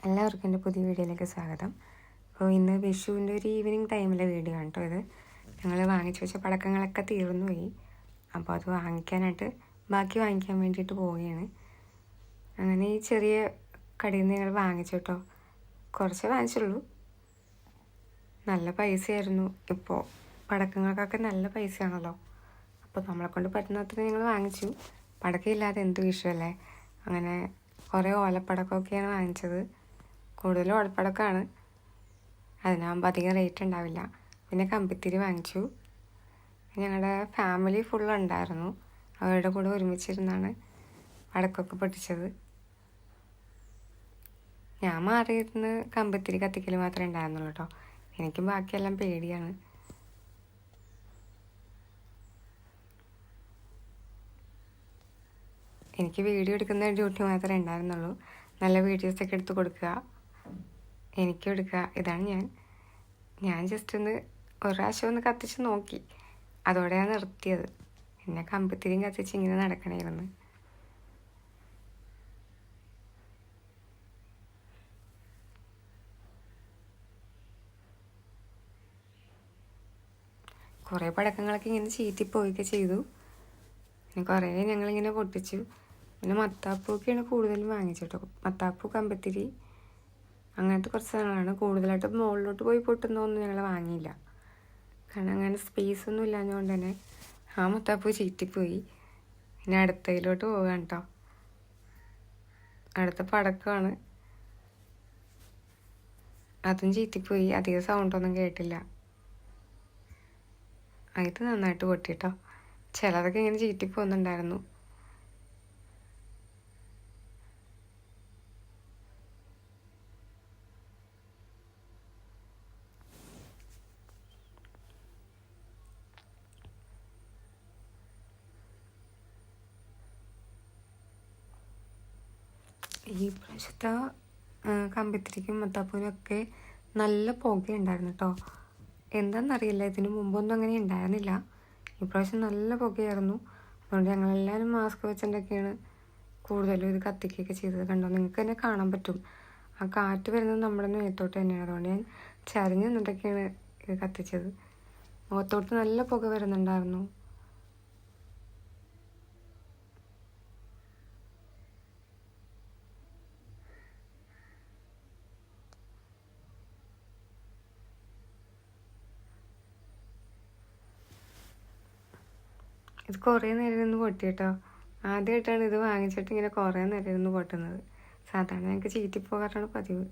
എല്ലാവർക്കും എൻ്റെ പുതിയ വീഡിയോയിലേക്ക് സ്വാഗതം. അപ്പോൾ ഇന്ന് വിഷുവിൻ്റെ ഒരു ഈവനിങ് ടൈമിലെ വീഡിയോ ആണ് കേട്ടോ ഇത്. ഞങ്ങൾ വാങ്ങിച്ചു വെച്ച പടക്കങ്ങളൊക്കെ തീർന്നു പോയി. അപ്പോൾ അത് വാങ്ങിക്കാനായിട്ട് ബാക്കി വാങ്ങിക്കാൻ വേണ്ടിയിട്ട് പോവുകയാണ്. അങ്ങനെ ഈ ചെറിയ കടയിൽ നിന്ന് ഞങ്ങൾ വാങ്ങിച്ചു കേട്ടോ. കുറച്ച് വാങ്ങിച്ചുള്ളൂ. നല്ല പൈസയായിരുന്നു. ഇപ്പോൾ പടക്കങ്ങൾക്കൊക്കെ നല്ല പൈസയാണല്ലോ. അപ്പോൾ നമ്മളെ കൊണ്ട് പറ്റുന്നത്ര ഞങ്ങൾ വാങ്ങിച്ചു. പടക്കമില്ലാതെ എന്ത് വിഷയമല്ലേ. അങ്ങനെ കുറേ ഓലപ്പടക്കമൊക്കെയാണ് വാങ്ങിച്ചത്. കൂടുതലും ഓലപ്പടക്കമാണ്. അതിനാകുമ്പോൾ അധികം റേറ്റ് ഉണ്ടാവില്ല. പിന്നെ കമ്പിത്തിരി വാങ്ങിച്ചു. ഞങ്ങളുടെ ഫാമിലി ഫുള്ളുണ്ടായിരുന്നു. അവരുടെ കൂടെ ഒരുമിച്ചിരുന്നാണ് പടക്കമൊക്കെ പൊട്ടിച്ചത്. ഞാൻ മാറിയിരുന്ന് കമ്പിത്തിരി കത്തിക്കൽ മാത്രമേ ഉണ്ടായിരുന്നുള്ളൂ കേട്ടോ. എനിക്ക് ബാക്കിയെല്ലാം പേടിയാണ്. എനിക്ക് വീഡിയോ എടുക്കുന്ന ഡ്യൂട്ടി മാത്രമേ ഉണ്ടായിരുന്നുള്ളൂ. നല്ല വീഡിയോസൊക്കെ എടുത്ത് കൊടുക്കുക, എനിക്കും എടുക്കുക. ഇതാണ് ഞാൻ ജസ്റ്റ് ഒരു പ്രാവശ്യം ഒന്ന് കത്തിച്ച് നോക്കി. അതോടെയാണ് നിർത്തിയത്. പിന്നെ കമ്പിത്തിരിയും കത്തിച്ച് ഇങ്ങനെ നടക്കണമായിരുന്നു. കുറേ പടക്കങ്ങളൊക്കെ ഇങ്ങനെ ചീറ്റിപ്പോവുകയൊക്കെ ചെയ്തു. പിന്നെ കുറേ ഞങ്ങളിങ്ങനെ പൊട്ടിച്ചു. പിന്നെ മത്താപ്പൂക്കെയാണ് കൂടുതലും വാങ്ങിച്ചിട്ടോ. മത്താപ്പൂ, കമ്പിത്തിരി, അങ്ങനത്തെ കുറച്ച് സാധനങ്ങളാണ്. കൂടുതലായിട്ട് മുകളിലോട്ട് പോയി പൊട്ടുന്നതൊന്നും ഞങ്ങൾ വാങ്ങിയില്ല. കാരണം അങ്ങനെ സ്പേസൊന്നും ഇല്ലാഞ്ഞുകൊണ്ട് തന്നെ ആ മത്താപ്പൂ ചീറ്റിപ്പോയി. പിന്നെ അടുത്തതിലോട്ട് പോകാൻ കേട്ടോ. അടുത്ത പടക്കമാണ്. അതും ചീറ്റിപ്പോയി. അധികം സൗണ്ടൊന്നും കേട്ടില്ല. ഇത് നന്നായിട്ട് പൊട്ടിട്ടോ. ചിലതൊക്കെ ഇങ്ങനെ ചീറ്റിപ്പോകുന്നുണ്ടായിരുന്നു. ഈ പ്രാവശ്യത്തെ കമ്പിത്തിരിക്കും മത്താപ്പൂവിനൊക്കെ നല്ല പുകയുണ്ടായിരുന്നു കേട്ടോ. എന്താണെന്നറിയില്ല, ഇതിന് മുമ്പൊന്നും അങ്ങനെ ഉണ്ടായിരുന്നില്ല. ഇപ്രാവശ്യം നല്ല പുകയായിരുന്നു. അതുകൊണ്ട് ഞങ്ങളെല്ലാവരും മാസ്ക് വെച്ചിട്ടൊക്കെയാണ് കൂടുതലും ഇത് കത്തിക്കുകയൊക്കെ ചെയ്തത്. കണ്ടോ, നിങ്ങൾക്ക് തന്നെ കാണാൻ പറ്റും. ആ കാറ്റ് വരുന്നത് നമ്മുടെ മേത്തോട്ട് തന്നെയാണ്. അതുകൊണ്ട് ഞാൻ ചരിഞ്ഞ് നിന്നിട്ടൊക്കെയാണ് ഇത് കത്തിച്ചത്. മുഖത്തോട്ട് നല്ല പുക വരുന്നുണ്ടായിരുന്നു. ഇത് കുറേ നേരം ഇരുന്ന് പൊട്ടി കേട്ടോ. ആദ്യമായിട്ടാണ് ഇത് വാങ്ങിച്ചിട്ട് ഇങ്ങനെ കുറേ നേരം ഇരുന്ന് പൊട്ടുന്നത്. സാധാരണ ഞങ്ങൾക്ക് ചീറ്റിപ്പോകാറാണ് പതിവ്.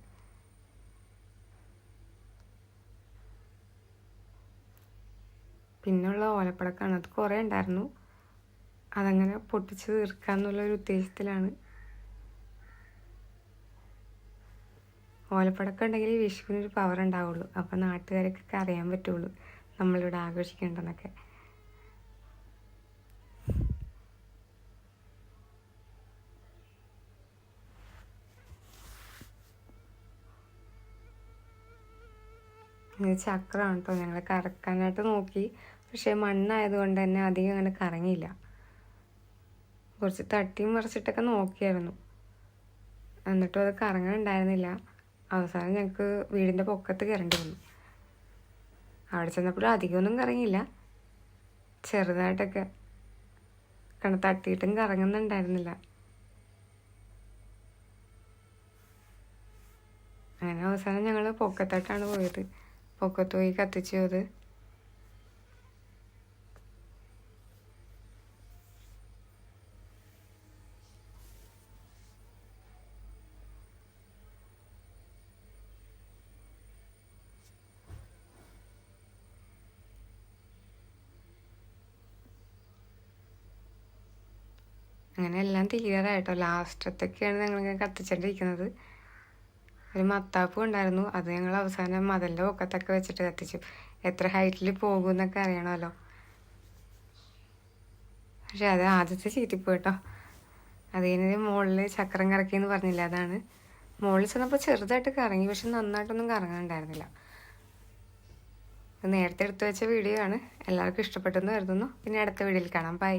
പിന്നെയുള്ള ഓലപ്പടക്കമാണ്. അത് കുറേ ഉണ്ടായിരുന്നു. അതങ്ങനെ പൊട്ടിച്ച് തീർക്കാമെന്നുള്ളൊരു ഉദ്ദേശത്തിലാണ്. ഓലപ്പടക്കം ഉണ്ടെങ്കിൽ വിഷുവിനൊരു പവർ ഉണ്ടാവുള്ളൂ. അപ്പം നാട്ടുകാർക്കൊക്കെ അറിയാൻ പറ്റുള്ളൂ നമ്മളിവിടെ ആഘോഷിക്കേണ്ടെന്നൊക്കെ. ഇത് ചക്രമാണ് കേട്ടോ. ഞങ്ങൾ കറക്കാനായിട്ട് നോക്കി. പക്ഷേ മണ്ണായതുകൊണ്ട് തന്നെ അധികം അങ്ങനെ കറങ്ങിയില്ല. കുറച്ച് തട്ടിയും മറിച്ചിട്ടൊക്കെ നോക്കിയായിരുന്നു. എന്നിട്ടും അത് കറങ്ങാനുണ്ടായിരുന്നില്ല. അവസാനം ഞങ്ങൾക്ക് വീടിൻ്റെ പൊക്കത്ത് കയറേണ്ടി വന്നു. അവിടെ ചെന്നപ്പോഴും അധികമൊന്നും കറങ്ങിയില്ല. ചെറുതായിട്ടൊക്കെ തട്ടിയിട്ടും കറങ്ങുന്നുണ്ടായിരുന്നില്ല. അങ്ങനെ അവസാനം ഞങ്ങൾ പൊക്കത്തോട്ടാണ് പോയത്. പൊക്കത്ത് പോയി കത്തിച്ചു. അത് അങ്ങനെ എല്ലാം തീരാറായിട്ടോ. ലാസ്റ്റത്തൊക്കെയാണ് ഞങ്ങളിങ്ങനെ കത്തിച്ചോണ്ടിരിക്കുന്നത്. ഒരു മത്താപ്പൂ ഉണ്ടായിരുന്നു. അത് ഞങ്ങൾ അവസാനം മതിലിൻ്റെ പൊക്കത്തൊക്കെ വെച്ചിട്ട് കത്തിച്ചു. എത്ര ഹൈറ്റിൽ പോകുമെന്നൊക്കെ അറിയണമല്ലോ. പക്ഷെ അത് ആദ്യത്തെ ചീറ്റിപ്പോയി കേട്ടോ. അതിന് മുകളിൽ ചക്രം കറക്കിയെന്ന് പറഞ്ഞില്ല, അതാണ്. മുകളിൽ ചെന്നപ്പോൾ ചെറുതായിട്ട് കറങ്ങി. പക്ഷെ നന്നായിട്ടൊന്നും കറങ്ങാനുണ്ടായിരുന്നില്ല. നേരത്തെ എടുത്തു വെച്ച വീഡിയോ ആണ്. എല്ലാവർക്കും ഇഷ്ടപ്പെട്ടെന്ന് കരുതുന്നു. പിന്നെ അടുത്ത വീഡിയോയിൽ കാണാം. ബൈ.